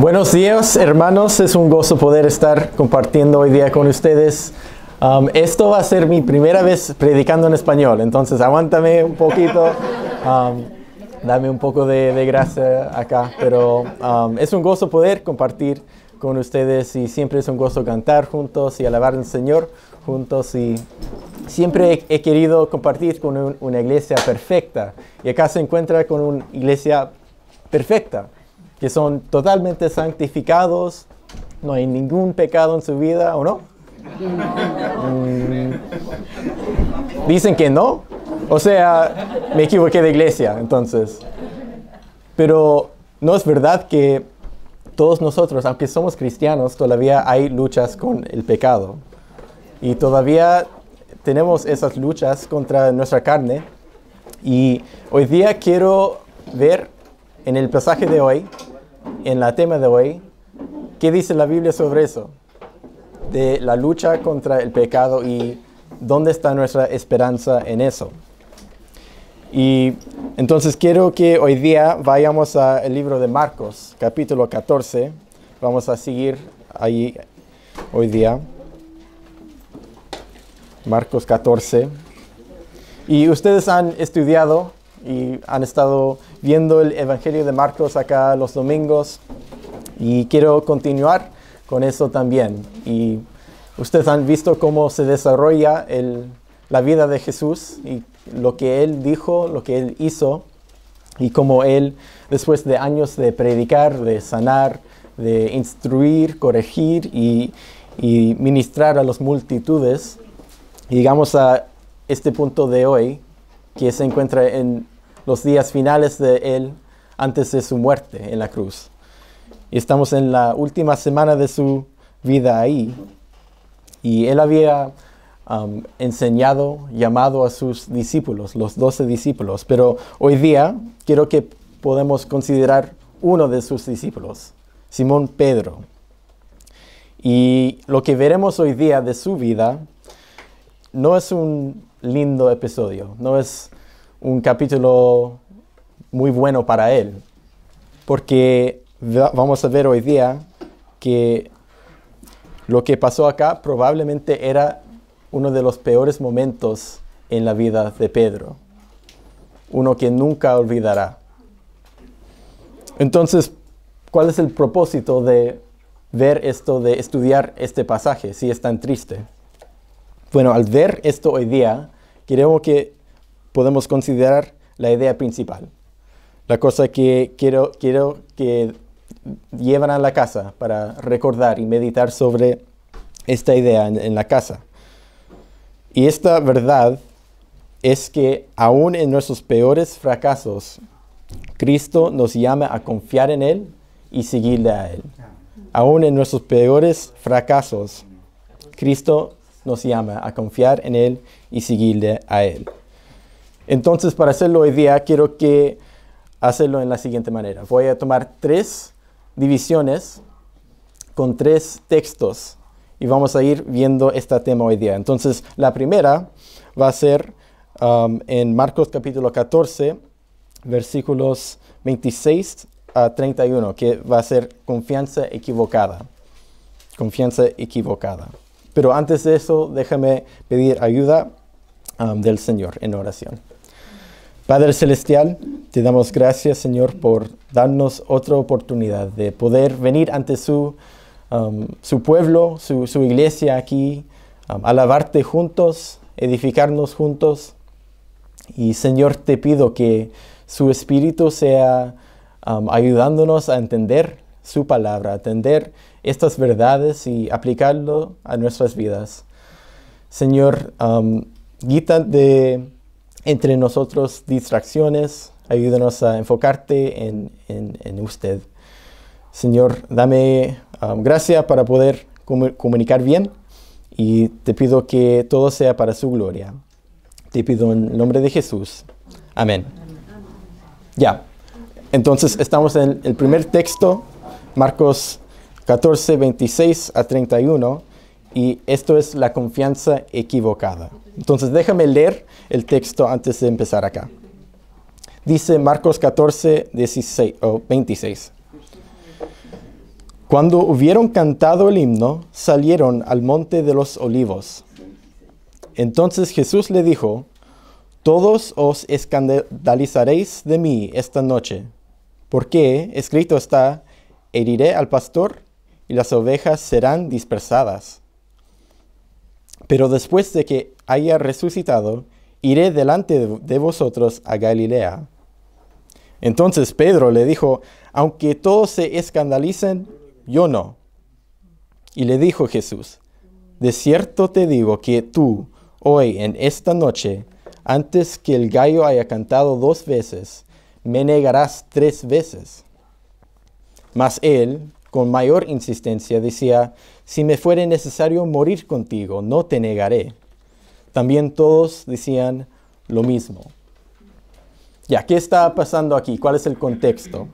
Buenos días, hermanos. Es un gozo poder estar compartiendo hoy día con ustedes. Esto va a ser mi primera vez predicando en español, entonces aguántame un poquito. Dame un poco de gracia acá, pero es un gozo poder compartir con ustedes y siempre es un gozo cantar juntos y alabar al Señor juntos. Y siempre he querido compartir con una iglesia perfecta, y acá se encuentra con una iglesia perfecta, que son totalmente santificados, no hay ningún pecado en su vida, ¿o no? Dicen que no, o sea, me equivoqué de iglesia, entonces. Pero no es verdad que todos nosotros, aunque somos cristianos, todavía hay luchas con el pecado. Y todavía tenemos esas luchas contra nuestra carne. Y hoy día quiero ver en el pasaje de hoy, en la tema de hoy, ¿qué dice la Biblia sobre eso? De la lucha contra el pecado y dónde está nuestra esperanza en eso. Y entonces quiero que hoy día vayamos al libro de Marcos, capítulo 14. Vamos a seguir ahí hoy día. Marcos 14. Y ustedes han estudiado y han estado viendo el Evangelio de Marcos acá los domingos. Y quiero continuar con eso también. Y ustedes han visto cómo se desarrolla la vida de Jesús y lo que Él dijo, lo que Él hizo. Y cómo Él, después de años de predicar, de sanar, de instruir, corregir y ministrar a las multitudes, llegamos a este punto de hoy, que se encuentra en los días finales de Él antes de su muerte en la cruz. Y estamos en la última semana de su vida ahí. Y Él había enseñado, llamado a sus discípulos, los 12 discípulos. Pero hoy día quiero que podamos considerar uno de sus discípulos, Simón Pedro. Y lo que veremos hoy día de su vida no es un lindo episodio, no es un capítulo muy bueno para él, porque vamos a ver hoy día que lo que pasó acá probablemente era uno de los peores momentos en la vida de Pedro, uno que nunca olvidará. Entonces, ¿cuál es el propósito de ver esto, de estudiar este pasaje, si es tan triste? Bueno, al ver esto hoy día, queremos que podemos considerar la idea principal. La cosa que quiero que lleven a la casa para recordar y meditar sobre esta idea en la casa. Y esta verdad es que aún en nuestros peores fracasos, Cristo nos llama a confiar en Él y seguirle a Él. Aún en nuestros peores fracasos, Cristo nos llama a confiar en Él y seguirle a Él. Entonces, para hacerlo hoy día, quiero hacerlo en la siguiente manera. Voy a tomar 3 divisiones con 3 textos y vamos a ir viendo este tema hoy día. Entonces, la primera va a ser en Marcos capítulo 14, versículos 26 a 31, que va a ser confianza equivocada. Confianza equivocada. Pero antes de eso, déjame pedir ayuda del Señor en oración. Padre Celestial, te damos gracias, Señor, por darnos otra oportunidad de poder venir ante su pueblo, su iglesia aquí, alabarte juntos, edificarnos juntos. Y, Señor, te pido que su Espíritu sea ayudándonos a entender su palabra, a entender estas verdades y aplicarlo a nuestras vidas. Señor, quita de entre nosotros distracciones, ayúdanos a enfocarte en usted. Señor, dame gracia para poder comunicar bien y te pido que todo sea para su gloria. Te pido en el nombre de Jesús. Amén. Ya, entonces estamos en el primer texto, Marcos 14, 26 a 31, y esto es la confianza equivocada. Entonces déjame leer el texto antes de empezar acá. Dice Marcos 14, 26. Cuando hubieron cantado el himno, salieron al monte de los olivos. Entonces Jesús le dijo: todos os escandalizaréis de mí esta noche, porque escrito está: heriré al pastor y las ovejas serán dispersadas. Pero después de que haya resucitado, iré delante de vosotros a Galilea. Entonces Pedro le dijo: aunque todos se escandalicen, yo no. Y le dijo Jesús: de cierto te digo que tú, hoy en esta noche, antes que el gallo haya cantado 2 veces, me negarás 3 veces. Mas él, con mayor insistencia, decía: si me fuere necesario morir contigo, no te negaré. También todos decían lo mismo. Ya, ¿qué está pasando aquí? ¿Cuál es el contexto?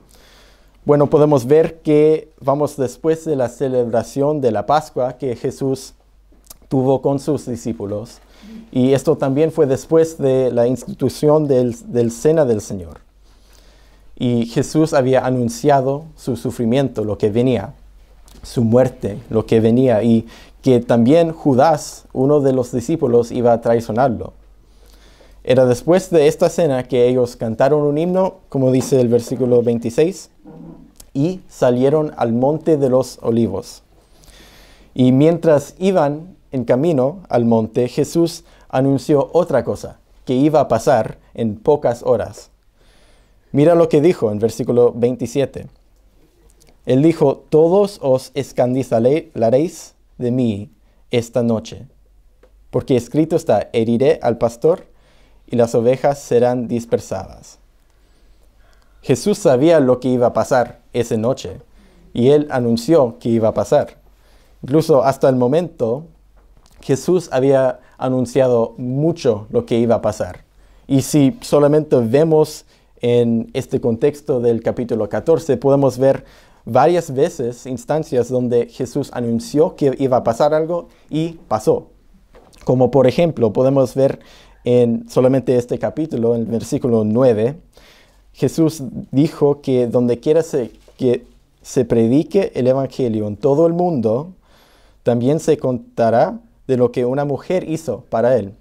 Bueno, podemos ver que vamos después de la celebración de la Pascua que Jesús tuvo con sus discípulos. Y esto también fue después de la institución del Cena del Señor. Y Jesús había anunciado su sufrimiento, lo que venía, su muerte, lo que venía, y que también Judas, uno de los discípulos, iba a traicionarlo. Era después de esta cena que ellos cantaron un himno, como dice el versículo 26, y salieron al monte de los olivos. Y mientras iban en camino al monte, Jesús anunció otra cosa que iba a pasar en pocas horas. Mira lo que dijo en versículo 27. Él dijo: todos os escandalizaréis de mí esta noche, porque escrito está: heriré al pastor y las ovejas serán dispersadas. Jesús sabía lo que iba a pasar esa noche y él anunció que iba a pasar. Incluso hasta el momento, Jesús había anunciado mucho lo que iba a pasar. Y si solamente vemos en este contexto del capítulo 14, podemos ver varias veces instancias donde Jesús anunció que iba a pasar algo y pasó. Como por ejemplo, podemos ver en solamente este capítulo, en el versículo 9, Jesús dijo que donde quiera que se predique el evangelio en todo el mundo, también se contará de lo que una mujer hizo para él,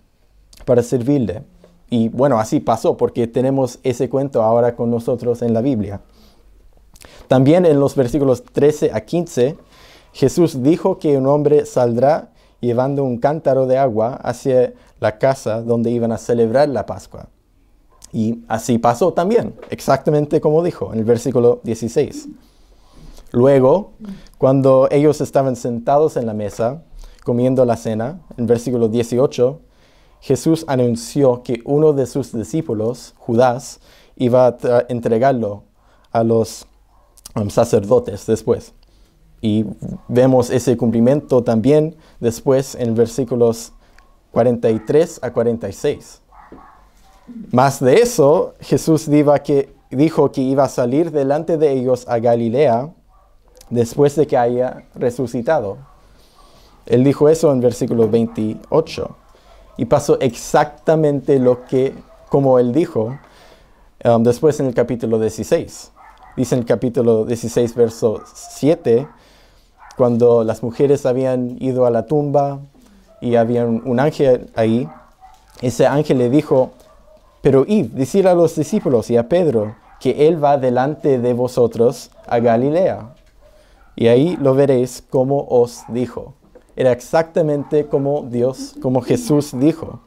para servirle. Y bueno, así pasó, porque tenemos ese cuento ahora con nosotros en la Biblia. También en los versículos 13 a 15, Jesús dijo que un hombre saldrá llevando un cántaro de agua hacia la casa donde iban a celebrar la Pascua. Y así pasó también, exactamente como dijo en el versículo 16. Luego, cuando ellos estaban sentados en la mesa, comiendo la cena, en el versículo 18, Jesús anunció que uno de sus discípulos, Judas, iba a entregarlo a los sacerdotes después. Y vemos ese cumplimiento también después en versículos 43 a 46. Más de eso, Jesús dijo que iba a salir delante de ellos a Galilea después de que haya resucitado. Él dijo eso en versículo 28. Y pasó exactamente como él dijo después en el capítulo 16. Dice en el capítulo 16, verso 7, cuando las mujeres habían ido a la tumba y había un ángel ahí, ese ángel le dijo: pero id, decid a los discípulos y a Pedro que él va delante de vosotros a Galilea. Y ahí lo veréis como os dijo. Era exactamente como Jesús dijo.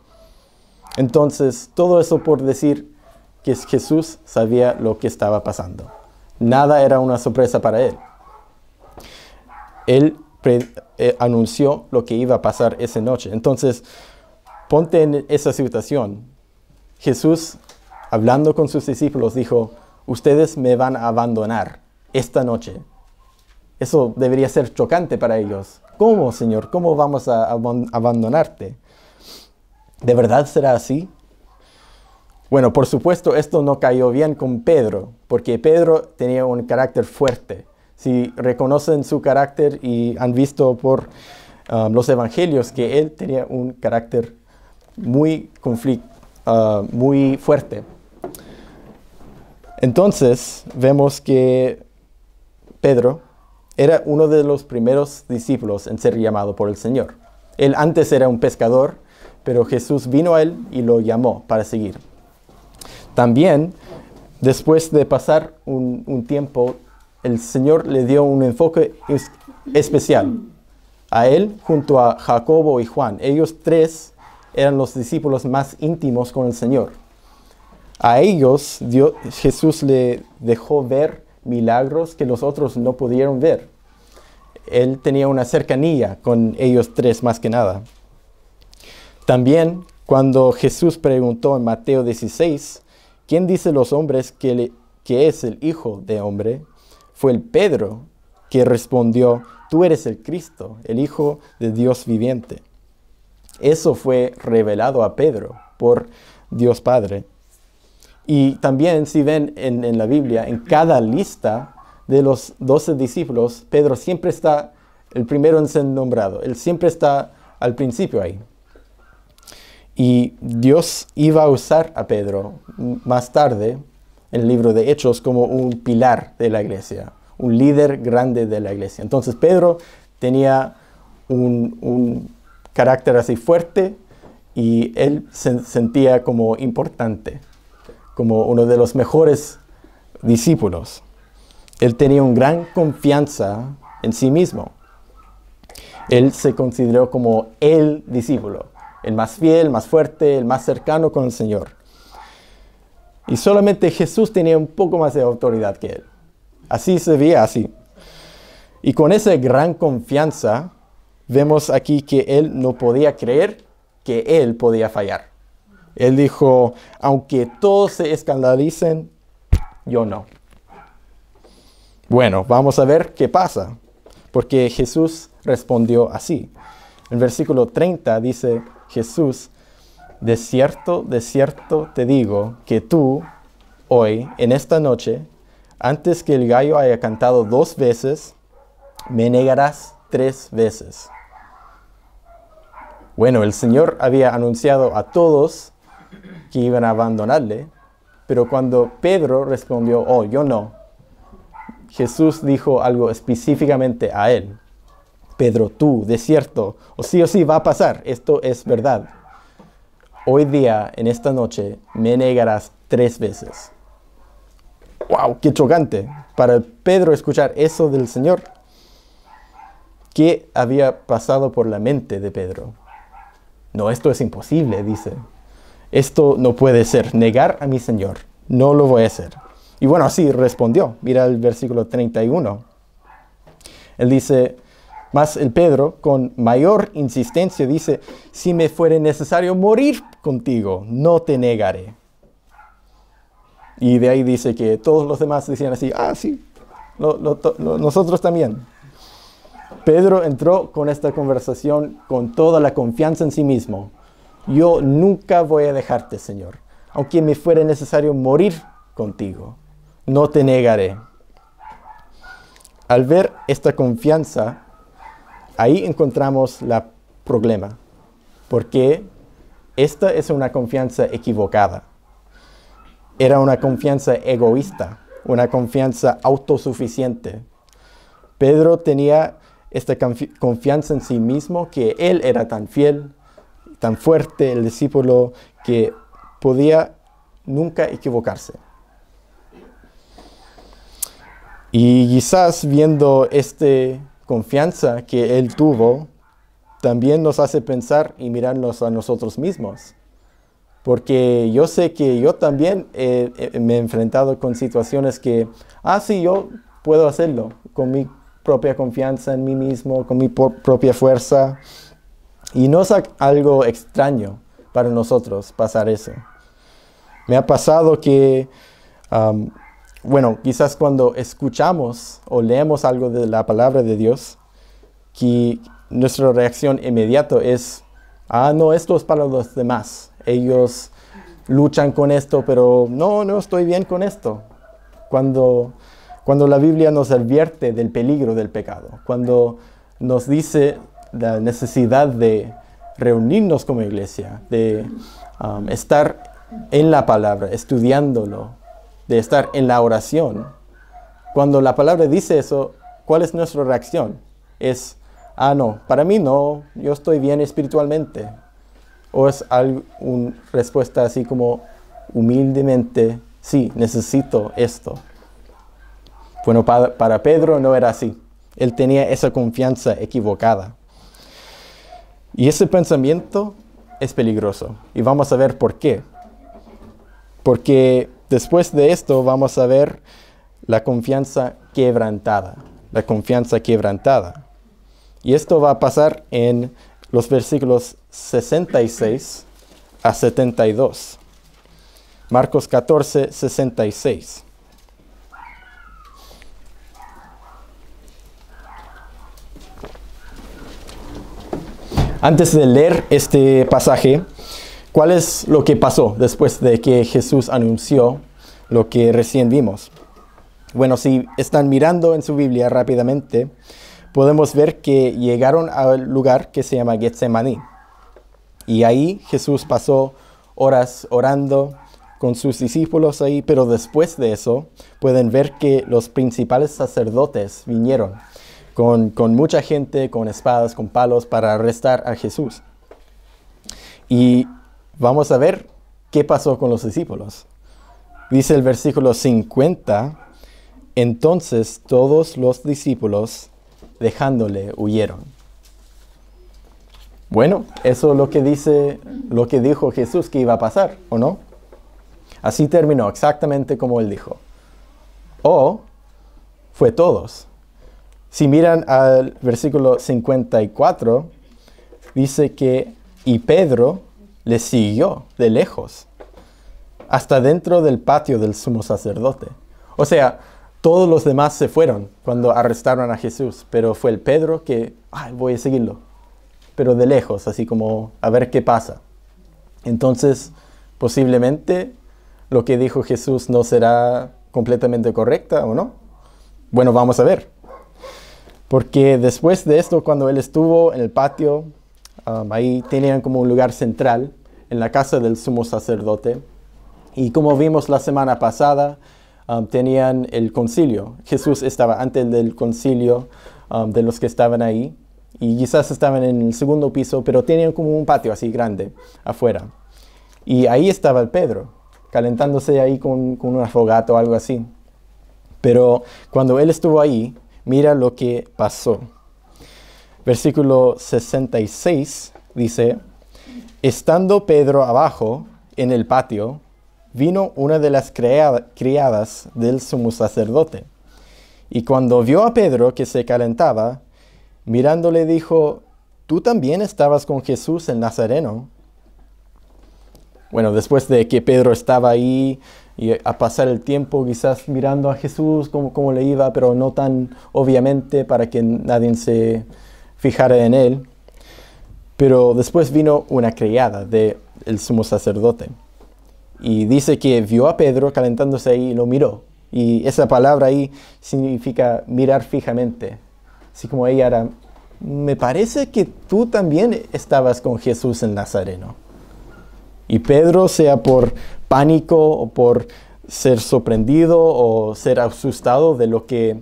Entonces, todo eso por decir que Jesús sabía lo que estaba pasando. Nada era una sorpresa para él. Él anunció lo que iba a pasar esa noche. Entonces, ponte en esa situación. Jesús, hablando con sus discípulos, dijo: ustedes me van a abandonar esta noche. Eso debería ser chocante para ellos. ¿Cómo, Señor? ¿Cómo vamos a abandonarte? ¿De verdad será así? Bueno, por supuesto, esto no cayó bien con Pedro, porque Pedro tenía un carácter fuerte. Si reconocen su carácter y han visto por los evangelios que él tenía un carácter muy fuerte. Entonces vemos que Pedro era uno de los primeros discípulos en ser llamado por el Señor. Él antes era un pescador, pero Jesús vino a él y lo llamó para seguir. También, después de pasar un tiempo, el Señor le dio un enfoque especial a él junto a Jacobo y Juan. Ellos tres eran los discípulos más íntimos con el Señor. A ellos Jesús le dejó ver milagros que los otros no pudieron ver. Él tenía una cercanía con ellos tres más que nada. También cuando Jesús preguntó en Mateo 16, ¿quién dice los hombres que es el Hijo de Hombre? Fue el Pedro que respondió, tú eres el Cristo, el Hijo de Dios viviente. Eso fue revelado a Pedro por Dios Padre. Y también, si ven en la Biblia, en cada lista de los 12 discípulos, Pedro siempre está el primero en ser nombrado. Él siempre está al principio ahí. Y Dios iba a usar a Pedro más tarde, en el libro de Hechos, como un pilar de la iglesia, un líder grande de la iglesia. Entonces Pedro tenía un carácter así fuerte y él se sentía como importante, como uno de los mejores discípulos. Él tenía una gran confianza en sí mismo. Él se consideró como el discípulo, el más fiel, más fuerte, el más cercano con el Señor. Y solamente Jesús tenía un poco más de autoridad que él. Así se veía así. Y con esa gran confianza, vemos aquí que él no podía creer que él podía fallar. Él dijo, aunque todos se escandalicen, yo no. Bueno, vamos a ver qué pasa, porque Jesús respondió así. En versículo 30 dice Jesús, de cierto te digo que tú, hoy, en esta noche, antes que el gallo haya cantado 2 veces, me negarás 3 veces. Bueno, el Señor había anunciado a todos que iban a abandonarle, pero cuando Pedro respondió, oh, yo no, Jesús dijo algo específicamente a él. Pedro, tú, de cierto, o sí va a pasar, esto es verdad. Hoy día, en esta noche, me negarás 3 veces. ¡Wow! ¡Qué chocante! Para Pedro escuchar eso del Señor. ¿Qué había pasado por la mente de Pedro? No, esto es imposible, dice. Esto no puede ser. Negar a mi Señor. No lo voy a hacer. Y bueno, así respondió. Mira el versículo 31. Él dice, más el Pedro, con mayor insistencia, dice, si me fuere necesario morir contigo, no te negaré. Y de ahí dice que todos los demás decían así, sí, nosotros también. Pedro entró con esta conversación con toda la confianza en sí mismo. Yo nunca voy a dejarte, Señor, aunque me fuere necesario morir contigo, no te negaré. Al ver esta confianza, ahí encontramos el problema, porque esta es una confianza equivocada. Era una confianza egoísta, una confianza autosuficiente. Pedro tenía esta confianza en sí mismo, que él era tan fiel, tan fuerte, el discípulo, que podía nunca equivocarse. Y quizás viendo esta confianza que él tuvo, también nos hace pensar y mirarnos a nosotros mismos. Porque yo sé que yo también me he enfrentado con situaciones que, sí, yo puedo hacerlo con mi propia confianza en mí mismo, con mi propia fuerza. Y no es algo extraño para nosotros pasar eso. Me ha pasado que, quizás cuando escuchamos o leemos algo de la palabra de Dios, que nuestra reacción inmediata es, no, esto es para los demás. Ellos luchan con esto, pero no estoy bien con esto. Cuando la Biblia nos advierte del peligro del pecado, cuando nos dice la necesidad de reunirnos como iglesia, de estar en la palabra, estudiándolo, de estar en la oración, cuando la palabra dice eso, ¿cuál es nuestra reacción? Es, no, para mí no, yo estoy bien espiritualmente. O es una respuesta así como humildemente, sí, necesito esto. Bueno, para Pedro no era así. Él tenía esa confianza equivocada. Y ese pensamiento es peligroso. Y vamos a ver por qué. Porque después de esto vamos a ver la confianza quebrantada. La confianza quebrantada. Y esto va a pasar en los versículos 66 a 72. Marcos 14, 66. Antes de leer este pasaje, ¿cuál es lo que pasó después de que Jesús anunció lo que recién vimos? Bueno, si están mirando en su Biblia rápidamente, podemos ver que llegaron al lugar que se llama Getsemaní. Y ahí Jesús pasó horas orando con sus discípulos ahí, pero después de eso pueden ver que los principales sacerdotes vinieron con mucha gente, con espadas, con palos, para arrestar a Jesús. Y vamos a ver qué pasó con los discípulos. Dice el versículo 50, entonces todos los discípulos, dejándole, huyeron. Bueno, eso es lo que dijo Jesús que iba a pasar, ¿o no? Así terminó, exactamente como él dijo. O fue todos. Si miran al versículo 54, dice que, y Pedro le siguió de lejos, hasta dentro del patio del sumo sacerdote. O sea, todos los demás se fueron cuando arrestaron a Jesús, pero fue el Pedro que, voy a seguirlo, pero de lejos, así como a ver qué pasa. Entonces, posiblemente lo que dijo Jesús no será completamente correcta, ¿o no? Bueno, vamos a ver. Porque después de esto, cuando él estuvo en el patio, ahí tenían como un lugar central en la casa del sumo sacerdote. Y como vimos la semana pasada, tenían el concilio. Jesús estaba antes del concilio de los que estaban ahí. Y quizás estaban en el segundo piso, pero tenían como un patio así grande afuera. Y ahí estaba el Pedro, calentándose ahí con una fogata o algo así. Pero cuando él estuvo ahí, mira lo que pasó. Versículo 66 dice, estando Pedro abajo en el patio, vino una de las criadas del sumo sacerdote. Y cuando vio a Pedro que se calentaba, mirándole dijo, ¿tú también estabas con Jesús el Nazareno? Bueno, después de que Pedro estaba ahí y a pasar el tiempo quizás mirando a Jesús cómo le iba, pero no tan obviamente para que nadie se fijara en él. Pero después vino una criada del sumo sacerdote. Y dice que vio a Pedro calentándose ahí y lo miró. Y esa palabra ahí significa mirar fijamente. Así como ella era, me parece que tú también estabas con Jesús el Nazareno. Y Pedro, sea por pánico o por ser sorprendido o ser asustado de lo que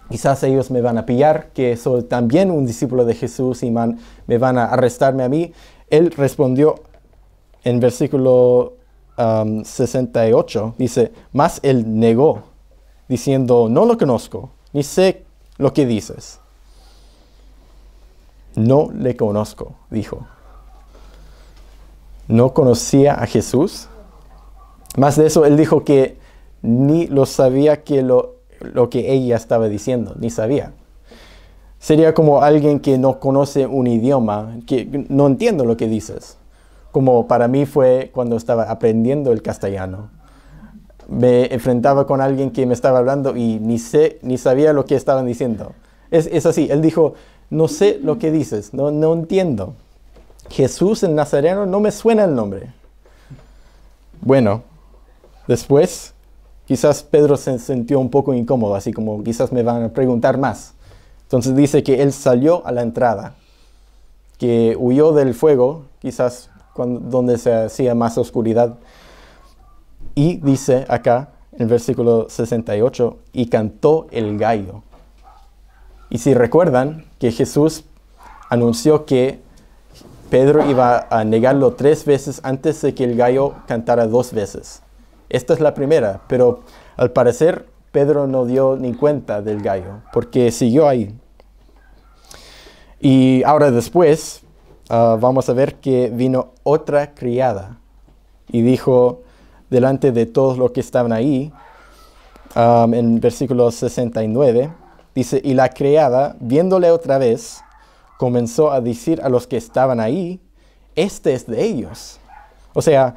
quizás ellos me van a pillar, que soy también un discípulo de Jesús y me van a arrestarme a mí, él respondió en versículo 68, dice, mas él negó, diciendo, no lo conozco, ni sé lo que dices. No le conozco, dijo. No conocía a Jesús. Más de eso, él dijo que ni lo sabía que lo que ella estaba diciendo, ni sabía. Sería como alguien que no conoce un idioma, que no entiendo lo que dices. Como para mí fue cuando estaba aprendiendo el castellano. Me enfrentaba con alguien que me estaba hablando y ni sabía lo que estaban diciendo. Es así, él dijo, no sé lo que dices, no entiendo. Jesús el Nazareno, no me suena el nombre. Bueno, después quizás Pedro se sintió un poco incómodo, así como quizás me van a preguntar más. Entonces dice que él salió a la entrada, que huyó del fuego, quizás donde se hacía más oscuridad. Y dice acá, en el versículo 68, y cantó el gallo. Y si recuerdan que Jesús anunció que Pedro iba a negarlo 3 veces antes de que el gallo cantara 2 veces. Esta es la primera, pero al parecer Pedro no dio ni cuenta del gallo, porque siguió ahí. Y ahora después vamos a ver que vino otra criada y dijo delante de todos los que estaban ahí, en versículo 69, dice, y la criada, viéndole otra vez, comenzó a decir a los que estaban ahí, este es de ellos. O sea,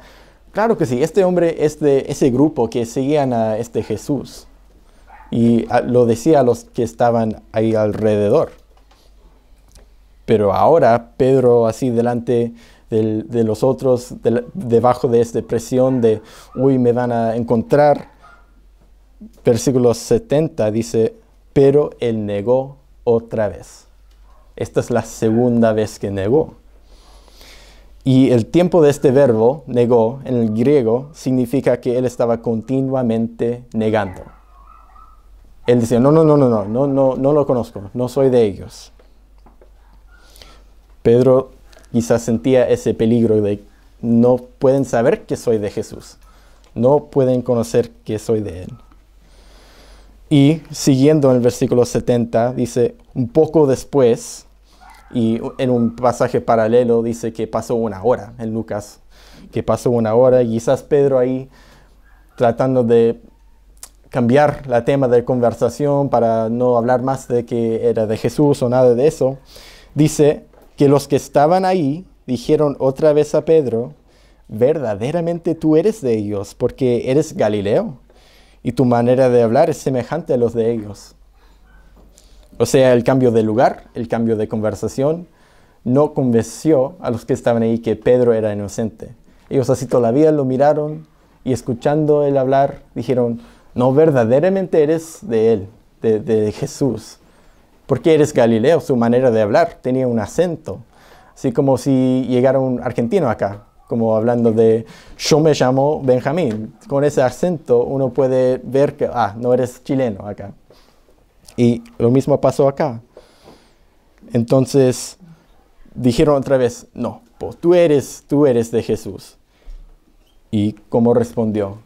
claro que sí, este hombre es de ese grupo que seguían a este Jesús. Y lo decía a los que estaban ahí alrededor. Pero ahora Pedro, así delante de los otros, debajo de esta presión de, uy, me van a encontrar. Versículo 70 dice, pero él negó otra vez. Esta es la segunda vez que negó. Y el tiempo de este verbo, negó, en el griego, significa que él estaba continuamente negando. Él decía, no lo conozco, no soy de ellos. Pedro quizás sentía ese peligro de no pueden saber que soy de Jesús. No pueden conocer que soy de él. Y siguiendo en el versículo 70, dice, un poco después, y en un pasaje paralelo dice que pasó 1 hora, en Lucas, que pasó 1 hora, y quizás Pedro ahí tratando de cambiar la tema de conversación para no hablar más de que era de Jesús o nada de eso, dice que los que estaban ahí dijeron otra vez a Pedro, verdaderamente tú eres de ellos, porque eres Galileo, y tu manera de hablar es semejante a los de ellos. O sea, el cambio de lugar, el cambio de conversación, no convenció a los que estaban ahí que Pedro era inocente. Ellos así todavía lo miraron y escuchando él hablar, dijeron, no, verdaderamente eres de él, de Jesús. Porque eres Galileo, su manera de hablar tenía un acento. Así como si llegara un argentino acá, como hablando de, yo me llamo Benjamín. Con ese acento uno puede ver que, no eres chileno acá. Y lo mismo pasó acá. Entonces dijeron otra vez, no, pues tú eres de Jesús. ¿Y cómo respondió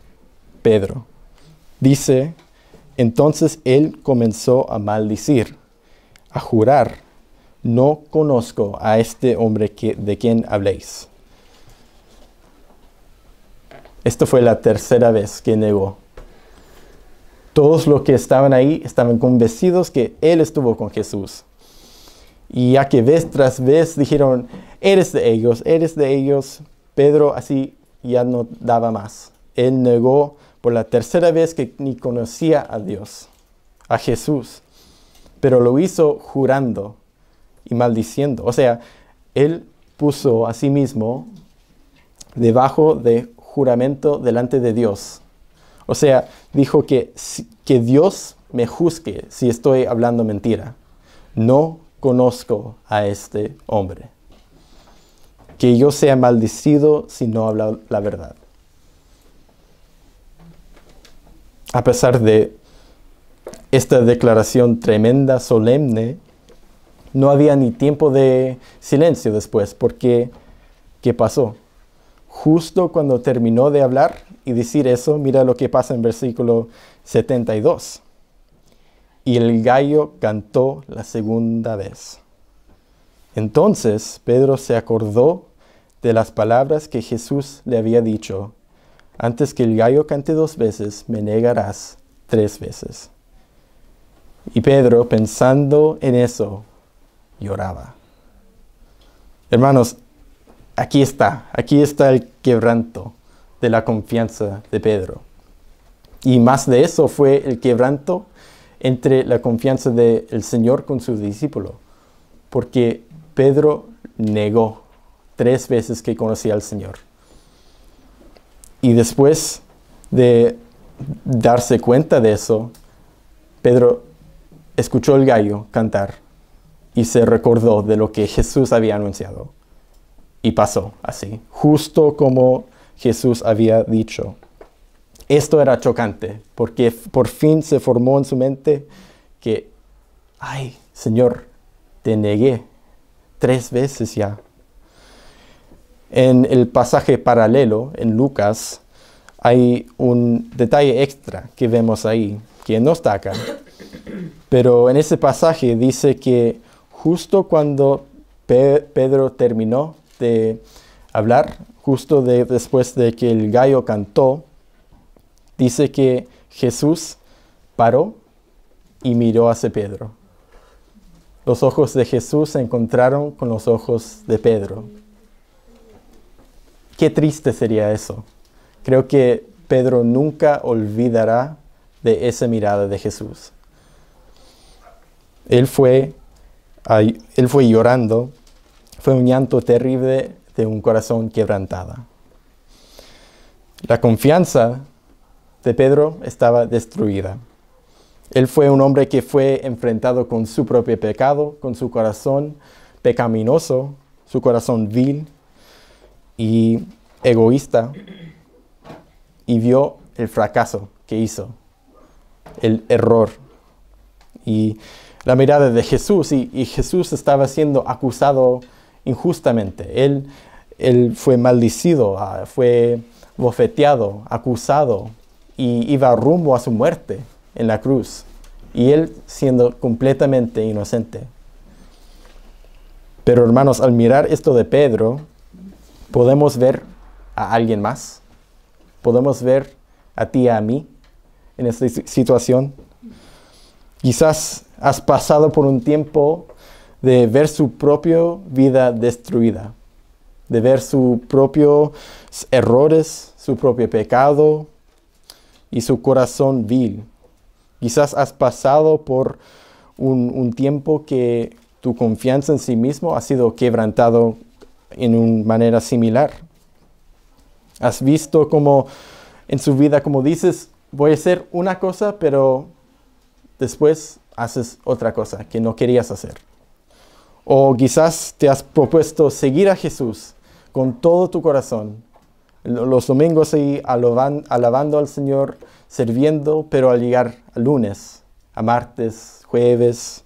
Pedro? Dice, entonces él comenzó a maldecir, a jurar, no conozco a este hombre de quien habléis. Esta fue la tercera vez que negó. Todos los que estaban ahí estaban convencidos que él estuvo con Jesús. Y ya que vez tras vez dijeron, eres de ellos, Pedro así ya no daba más. Él negó por la tercera vez que ni conocía a Dios, a Jesús. Pero lo hizo jurando y maldiciendo. O sea, él puso a sí mismo debajo de juramento delante de Dios. O sea, dijo que Dios me juzgue si estoy hablando mentira. No conozco a este hombre. Que yo sea maldecido si no hablo la verdad. A pesar de esta declaración tremenda, solemne, no había ni tiempo de silencio después, porque ¿qué pasó? Justo cuando terminó de hablar y decir eso, mira lo que pasa en versículo 72. Y el gallo cantó la segunda vez. Entonces Pedro se acordó de las palabras que Jesús le había dicho, antes que el gallo cante 2 veces, me negarás 3 veces. Y Pedro, pensando en eso, lloraba. Hermanos, aquí está el quebranto de la confianza de Pedro. Y más de eso fue el quebranto entre la confianza del Señor con su discípulo. Porque Pedro negó 3 veces que conocía al Señor. Y después de darse cuenta de eso, Pedro escuchó el gallo cantar y se recordó de lo que Jesús había anunciado. Y pasó así, justo como Jesús había dicho. Esto era chocante, porque por fin se formó en su mente que, ay, Señor, te negué 3 veces ya. En el pasaje paralelo, en Lucas, hay un detalle extra que vemos ahí, que no está acá. Pero en ese pasaje dice que justo cuando Pedro terminó de hablar, justo después de que el gallo cantó, dice que Jesús paró y miró hacia Pedro. Los ojos de Jesús se encontraron con los ojos de Pedro. Qué triste sería eso. Creo que Pedro nunca olvidará de esa mirada de Jesús. Él fue llorando. Fue un llanto terrible de un corazón quebrantado. La confianza de Pedro estaba destruida. Él fue un hombre que fue enfrentado con su propio pecado, con su corazón pecaminoso, su corazón vil y egoísta, y vio el fracaso que hizo, el error. Y la mirada de Jesús, y Jesús estaba siendo acusado injustamente. Él fue maldecido, fue bofeteado, acusado, y iba rumbo a su muerte en la cruz. Y él siendo completamente inocente. Pero hermanos, al mirar esto de Pedro, podemos ver a alguien más. Podemos ver a ti y a mí en esta situación. Quizás has pasado por un tiempo de ver su propia vida destruida, de ver sus propios errores, su propio pecado y su corazón vil. Quizás has pasado por un tiempo que tu confianza en sí mismo ha sido quebrantado en una manera similar. Has visto como en su vida, como dices, voy a hacer una cosa, pero después haces otra cosa que no querías hacer. O quizás te has propuesto seguir a Jesús con todo tu corazón. Los domingos ahí alabando al Señor, sirviendo, pero al llegar al lunes, a martes, jueves,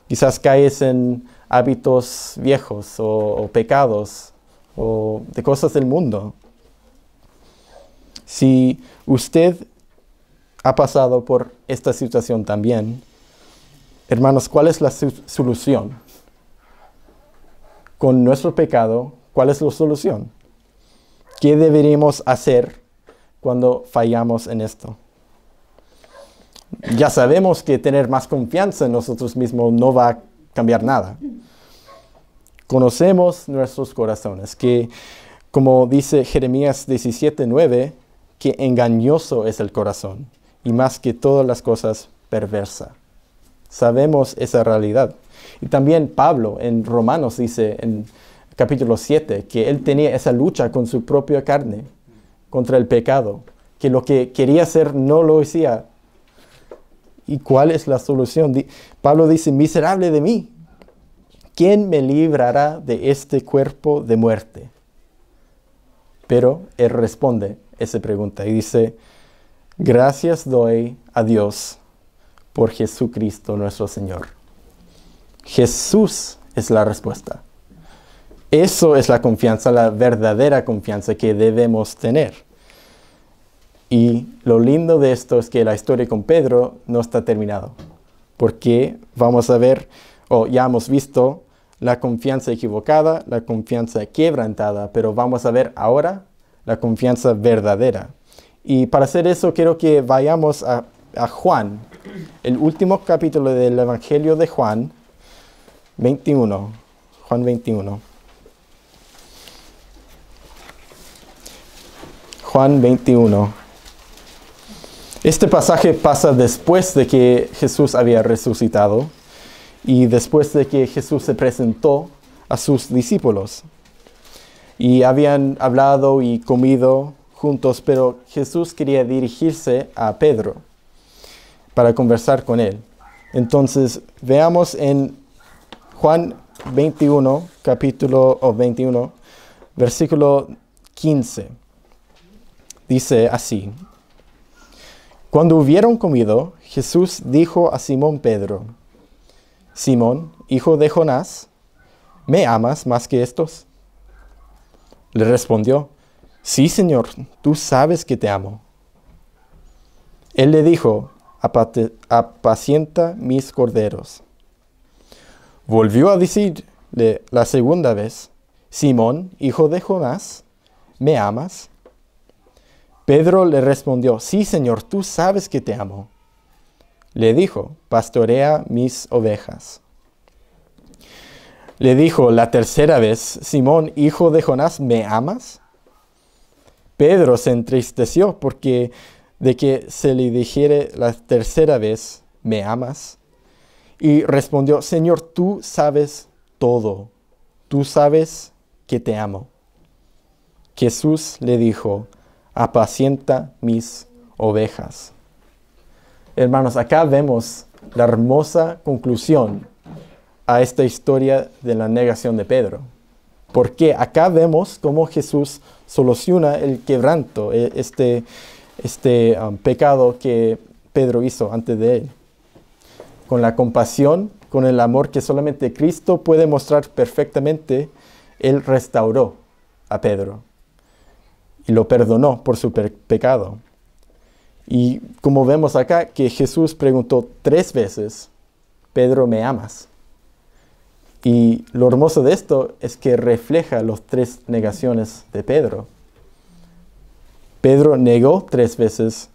quizás caes en hábitos viejos o pecados o de cosas del mundo. Si usted ha pasado por esta situación también, hermanos, ¿cuál es la solución? Con nuestro pecado, ¿cuál es la solución? ¿Qué deberíamos hacer cuando fallamos en esto? Ya sabemos que tener más confianza en nosotros mismos no va a cambiar nada. Conocemos nuestros corazones, que como dice Jeremías 17:9, que engañoso es el corazón y más que todas las cosas perversa. Sabemos esa realidad. Y también Pablo en Romanos dice en capítulo 7 que él tenía esa lucha con su propia carne, contra el pecado, que lo que quería hacer no lo hacía. ¿Y cuál es la solución? Pablo dice, miserable de mí, ¿quién me librará de este cuerpo de muerte? Pero él responde esa pregunta y dice, gracias doy a Dios por Jesucristo nuestro Señor. Jesús es la respuesta. Eso es la confianza, la verdadera confianza que debemos tener. Y lo lindo de esto es que la historia con Pedro no está terminada. Porque vamos a ver, ya hemos visto la confianza equivocada, la confianza quebrantada, pero vamos a ver ahora la confianza verdadera. Y para hacer eso quiero que vayamos a Juan, el último capítulo del Evangelio de Juan 21. Juan 21. Juan 21. Este pasaje pasa después de que Jesús había resucitado y después de que Jesús se presentó a sus discípulos. Y habían hablado y comido juntos, pero Jesús quería dirigirse a Pedro para conversar con él. Entonces, veamos en Juan 21, capítulo 21, versículo 15. Dice así, Cuando hubieron comido, Jesús dijo a Simón Pedro: Simón, hijo de Jonás, ¿me amas más que estos? Le respondió: Sí, Señor, tú sabes que te amo. Él le dijo: apacienta mis corderos. Volvió a decirle la segunda vez: Simón, hijo de Jonás, ¿me amas? Pedro le respondió: Sí, Señor, tú sabes que te amo. Le dijo: pastorea mis ovejas. Le dijo la tercera vez: Simón, hijo de Jonás, ¿me amas? Pedro se entristeció porque de que se le dijere la tercera vez: ¿me amas? Y respondió: Señor, tú sabes todo. Tú sabes que te amo. Jesús le dijo: apacienta mis ovejas. Hermanos, acá vemos la hermosa conclusión a esta historia de la negación de Pedro. Porque acá vemos cómo Jesús soluciona el quebranto, este pecado que Pedro hizo antes de él. Con la compasión, con el amor que solamente Cristo puede mostrar perfectamente, Él restauró a Pedro y lo perdonó por su pecado. Y como vemos acá, que Jesús preguntó 3 veces: Pedro, ¿me amas? Y lo hermoso de esto es que refleja las 3 negaciones de Pedro. Pedro negó 3 veces,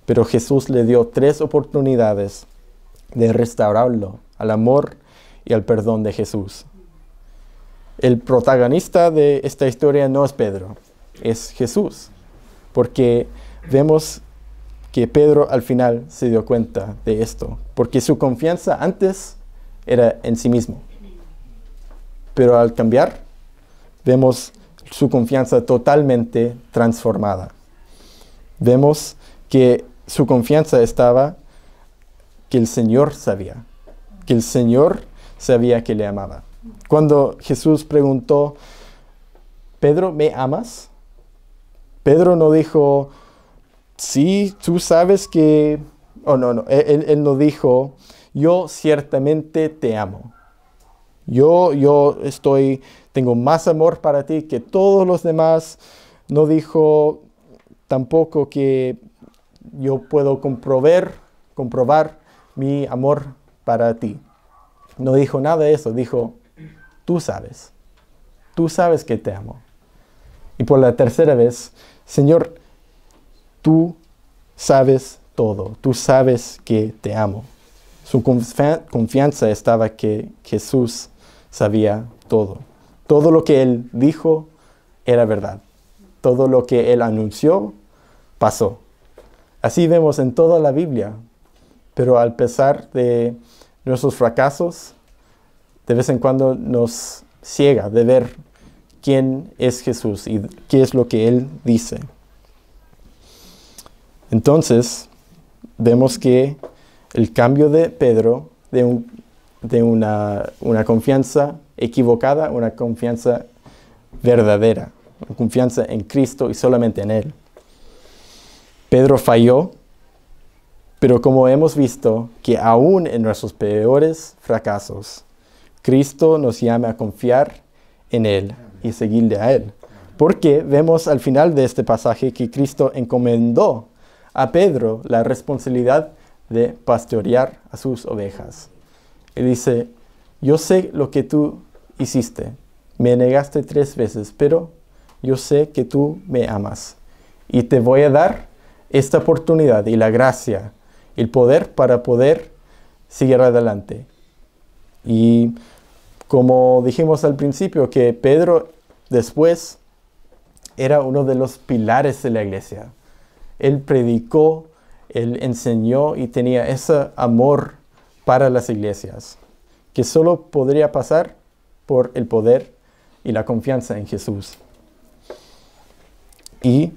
pero Jesús le dio 3 oportunidades de restaurarlo al amor y al perdón de Jesús. El protagonista de esta historia no es Pedro, es Jesús, porque vemos que Pedro al final se dio cuenta de esto, porque su confianza antes era en sí mismo. Pero al cambiar, vemos su confianza totalmente transformada. Vemos que su confianza estaba que el Señor sabía, que le amaba. Cuando Jesús preguntó: Pedro, ¿me amas? Pedro no dijo: sí, tú sabes que... no, él no dijo: yo ciertamente te amo. Yo tengo más amor para ti que todos los demás. No dijo tampoco que yo puedo comprobar mi amor para ti. No dijo nada de eso. Dijo: tú sabes que te amo. Y por la tercera vez: Señor, tú sabes todo. Tú sabes que te amo. Su confianza estaba que Jesús sabía todo. Todo lo que Él dijo era verdad. Todo lo que Él anunció pasó. Así vemos en toda la Biblia. Pero a pesar de nuestros fracasos, de vez en cuando nos ciega de ver quién es Jesús y qué es lo que Él dice. Entonces, vemos que el cambio de Pedro de una confianza equivocada, una confianza verdadera, una confianza en Cristo y solamente en Él. Pedro falló, pero como hemos visto que aún en nuestros peores fracasos, Cristo nos llama a confiar en Él y seguirle a Él. Porque vemos al final de este pasaje que Cristo encomendó a Pedro la responsabilidad de pastorear a sus ovejas. Él dice: yo sé lo que tú hiciste, me negaste 3 veces, pero yo sé que tú me amas y te voy a dar esta oportunidad y la gracia, el poder para poder seguir adelante. Y como dijimos al principio, que Pedro después era uno de los pilares de la iglesia. Él predicó, Él enseñó y tenía ese amor para las iglesias, que solo podría pasar por el poder y la confianza en Jesús. Y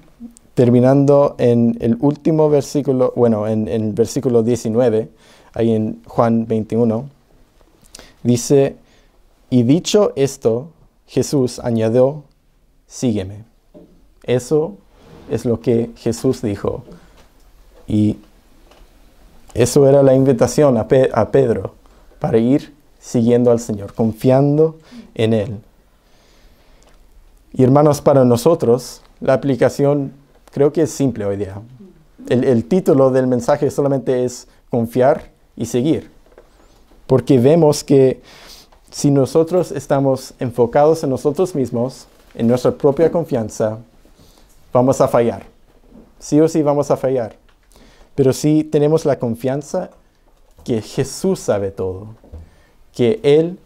terminando en el último versículo, en el versículo 19, ahí en Juan 21, dice: y dicho esto, Jesús añadió: sígueme. Eso es lo que Jesús dijo. Y Eso era la invitación a Pedro para ir siguiendo al Señor, confiando en Él. Y hermanos, para nosotros, la aplicación creo que es simple hoy día. El título del mensaje solamente es confiar y seguir. Porque vemos que si nosotros estamos enfocados en nosotros mismos, en nuestra propia confianza, vamos a fallar. Sí o sí vamos a fallar. Pero si tenemos la confianza que Jesús sabe todo, que Él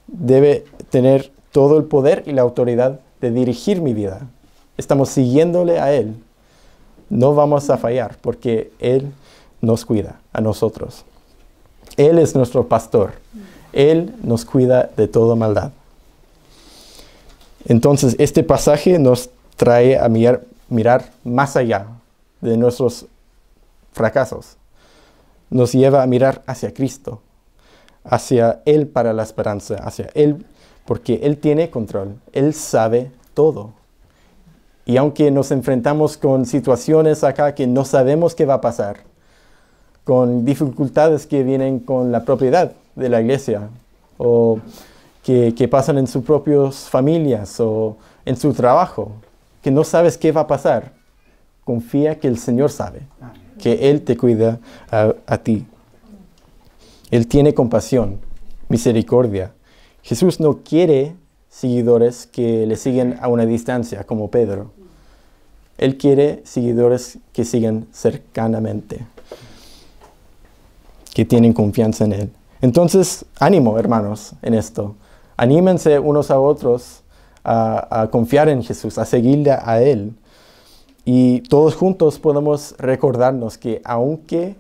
debe tener todo el poder y la autoridad de dirigir mi vida. Estamos siguiéndole a Él. No vamos a fallar porque Él nos cuida a nosotros. Él es nuestro pastor. Él nos cuida de toda maldad. Entonces, este pasaje nos trae a mirar más allá de nuestros fracasos. Nos lleva a mirar hacia Cristo, hacia Él para la esperanza, hacia Él, porque Él tiene control. Él sabe todo. Y aunque nos enfrentamos con situaciones acá que no sabemos qué va a pasar, con dificultades que vienen con la propiedad de la iglesia, o que pasan en sus propias familias, o en su trabajo, que no sabes qué va a pasar, confía que el Señor sabe, que Él te cuida a ti. Él tiene compasión, misericordia. Jesús no quiere seguidores que le siguen a una distancia, como Pedro. Él quiere seguidores que sigan cercanamente, que tienen confianza en Él. Entonces, ánimo, hermanos, en esto. Anímense unos a otros a confiar en Jesús, a seguirle a Él. Y todos juntos podemos recordarnos que aunque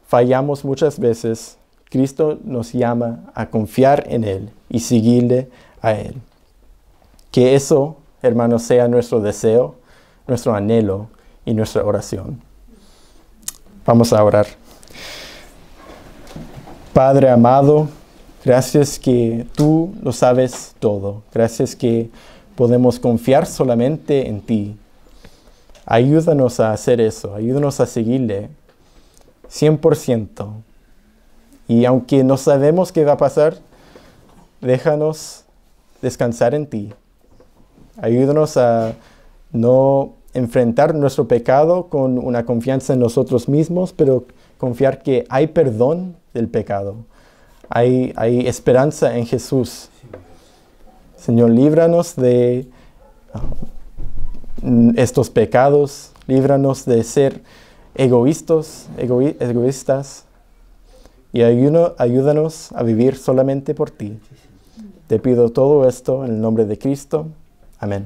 fallamos muchas veces, Cristo nos llama a confiar en Él y seguirle a Él. Que eso, hermanos, sea nuestro deseo, nuestro anhelo y nuestra oración. Vamos a orar. Padre amado, gracias que tú lo sabes todo. Gracias que podemos confiar solamente en ti. Ayúdanos a hacer eso. Ayúdanos a seguirle 100%. Y aunque no sabemos qué va a pasar, déjanos descansar en ti. Ayúdanos a no enfrentar nuestro pecado con una confianza en nosotros mismos, pero confiar que hay perdón del pecado. Hay esperanza en Jesús. Señor, líbranos de estos pecados. Líbranos de ser egoístas. Y ayúdanos a vivir solamente por ti. Te pido todo esto en el nombre de Cristo. Amén.